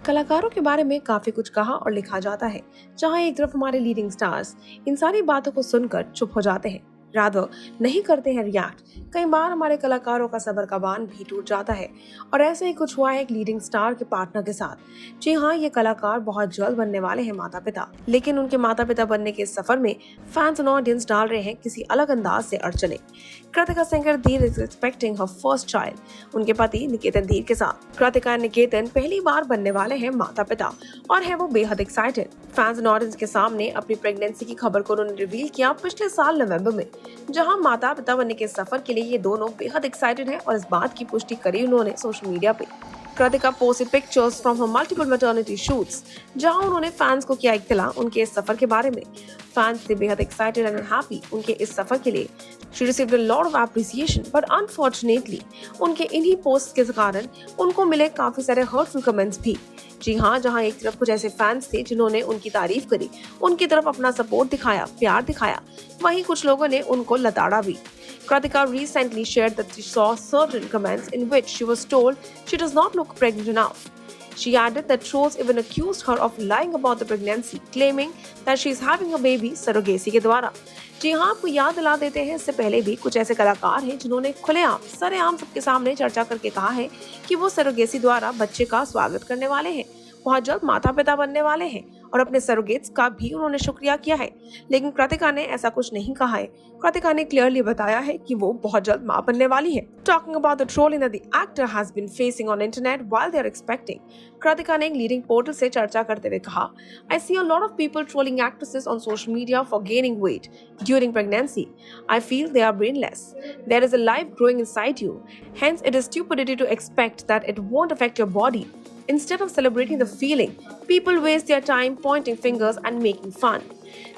कलाकारों के बारे में काफी कुछ कहा और लिखा जाता है। जहां एक तरफ हमारे लीडिंग स्टार्स इन सारी बातों को सुनकर चुप हो जाते हैं, रादर नहीं करते हैं रिएक्ट। कई बार हमारे कलाकारों का सब्र का बांध भी टूट जाता है और ऐसे ही कुछ हुआ है एक लीडिंग स्टार के पार्टनर के साथ। जी हाँ, ये कलाकार बहुत जल्द बनने वाले हैं माता पिता, लेकिन उनके माता पिता बनने के सफर में फैंस और ऑडियंस डाल रहे हैं किसी अलग अंदाज से अड़चने। कृतिका सिंगर धीर is expecting her first child उनके पति निकेतन धीर के साथ। कृतिका निकेतन पहली बार बनने वाले हैं माता पिता और है वो बेहद एक्साइटेड। फैंस और ऑडियंस के सामने अपनी प्रेगनेंसी की खबर को उन्होंने रिवील किया पिछले साल नवंबर में, जहां माता पिता बनने के सफर के लिए ये दोनों बेहद एक्साइटेड हैं और इस बात की पुष्टि करी उन्होंने सोशल मीडिया पे। Kritika posted pictures from her multiple maternity shoots, जहां उन्होंने फैंस को किया इत्तला उनके इस सफर के बारे में। फैंस थे बेहद एक्साइटेड एंड हैप्पी उनके इस सफर के लिए। She received a lot of appreciation, but unfortunately, उनके इन्हीं पोस्ट के कारण उनको मिले काफी सारे हर्टफुल कमेंट्स भी। जी हाँ, जहाँ एक तरफ कुछ ऐसे फैंस थे जिन्होंने उनकी तारीफ करी, उनकी तरफ अपना सपोर्ट दिखाया, प्यार दिखाया, वहीं कुछ लोगों ने उनको लताड़ा भी। Kritika recently shared that she saw certain comments in which she was told she does not look pregnant enough. She added that trolls even accused her of lying about the pregnancy, claiming that she is having a baby surrogacy के द्वारा। जी हाँ, आपको याद दिला देते हैं, इससे पहले भी कुछ ऐसे कलाकार हैं जिन्होंने खुलेआम सरेआम सबके सामने चर्चा करके कहा है कि वो सरोगेसी द्वारा बच्चे का स्वागत करने वाले हैं, बहुत जल्द माता पिता बनने वाले हैं और अपने सरोगेट्स का भी उन्होंने शुक्रिया किया है। लेकिन कृतिका ने ऐसा कुछ नहीं कहा है। कृतिका ने क्लियरली बताया है कि वो बहुत जल्द मां बनने वाली है। Talking about the trolling that the actor has been facing on internet while they are expecting, Kritika ने एक लीडिंग पोर्टल से चर्चा करते हुए कहा, I see a lot of people trolling actresses on social media for gaining weight during pregnancy. I feel they are brainless. There is a life growing inside you. Hence, it is stupidity to expect that it won't affect your body. Instead of celebrating the feeling, people waste their time pointing fingers and making fun.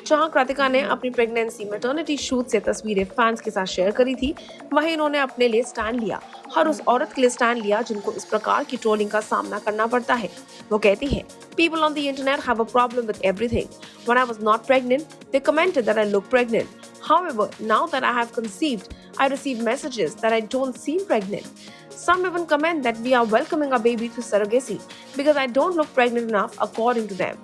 जहां कृतिका ने अपनी pregnancy maternity shoot से तस्वीरें fans के साथ share करी थी, वहीं इन्होंने अपने लिए स्टैंड लिया, हर उस औरत के लिए स्टैंड लिया जिनको इस प्रकार की ट्रोलिंग का सामना करना पड़ता है। वो कहती है, People on the internet have a problem with everything. When I was not pregnant, they commented that I look pregnant. However, now that I have conceived, I receive messages that I don't seem pregnant. Some even comment that we are welcoming a baby through surrogacy because I don't look pregnant enough according to them.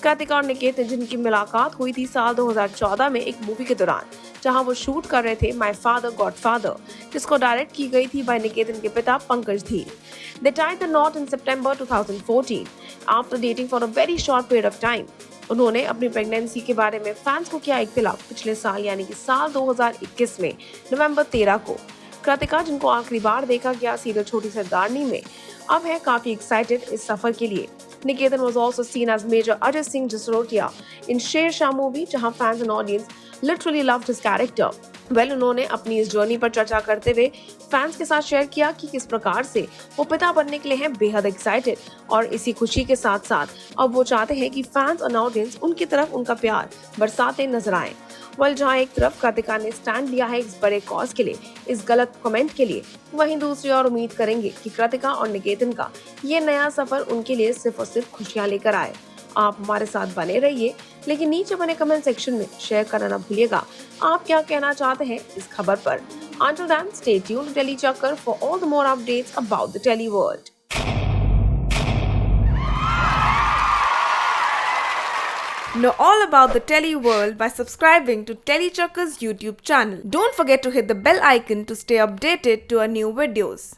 Kritika और निकेतन जिनकी मुलाकात हुई थी साल 2014 में एक movie के दौरान, जहां वो शूट कर रहे थे माय फादर गॉड फादर, जिसको डायरेक्ट की गई थी बाय निकेतन के पिता पंकज धीर। They tied the knot in September 2014 after dating for a very short period of time. उन्होंने अपनी प्रेगनेंसी के बारे में फैंस को किया इत्तला पिछले साल यानी कि साल 2021 में नवंबर 13 को। कृतिका, जिनको आखिरी बार देखा गया सीरियल छोटी सरदारनी में, अब है काफी एक्साइटेड इस सफर के लिए। Niketan was also seen as Major Ajay Singh Jasrotia in Sher Shah movie, जहां fans and audience literally loved his character. उन्होंने अपनी इस जर्नी पर चर्चा करते हुए फैंस के साथ शेयर किया कि किस प्रकार से वो पिता बनने के लिए हैं बेहद एक्साइटेड और इसी खुशी के साथ साथ अब वो चाहते हैं कि फैंस और ऑडियंस उनकी तरफ उनका प्यार बरसाते नजर आए। जहां एक तरफ कृतिका ने स्टैंड लिया है इस बड़े कॉज के लिए, इस गलत कमेंट के लिए, वहीं दूसरी ओर उम्मीद करेंगे कि कृतिका और निकेतन का ये नया सफर उनके लिए सिर्फ और सिर्फ खुशियां लेकर आए। आप हमारे साथ बने रहिए, लेकिन नीचे बने कमेंट सेक्शन में शेयर करना ना भूलिएगा आप क्या कहना चाहते हैं इस खबर पर। Until then, stay tuned to Telly Chakkar for all the more updates about the Telly world. Know all about the Telly world by subscribing to Telly Chakkar's YouTube channel. Don't forget to hit the bell icon to stay updated to our new videos.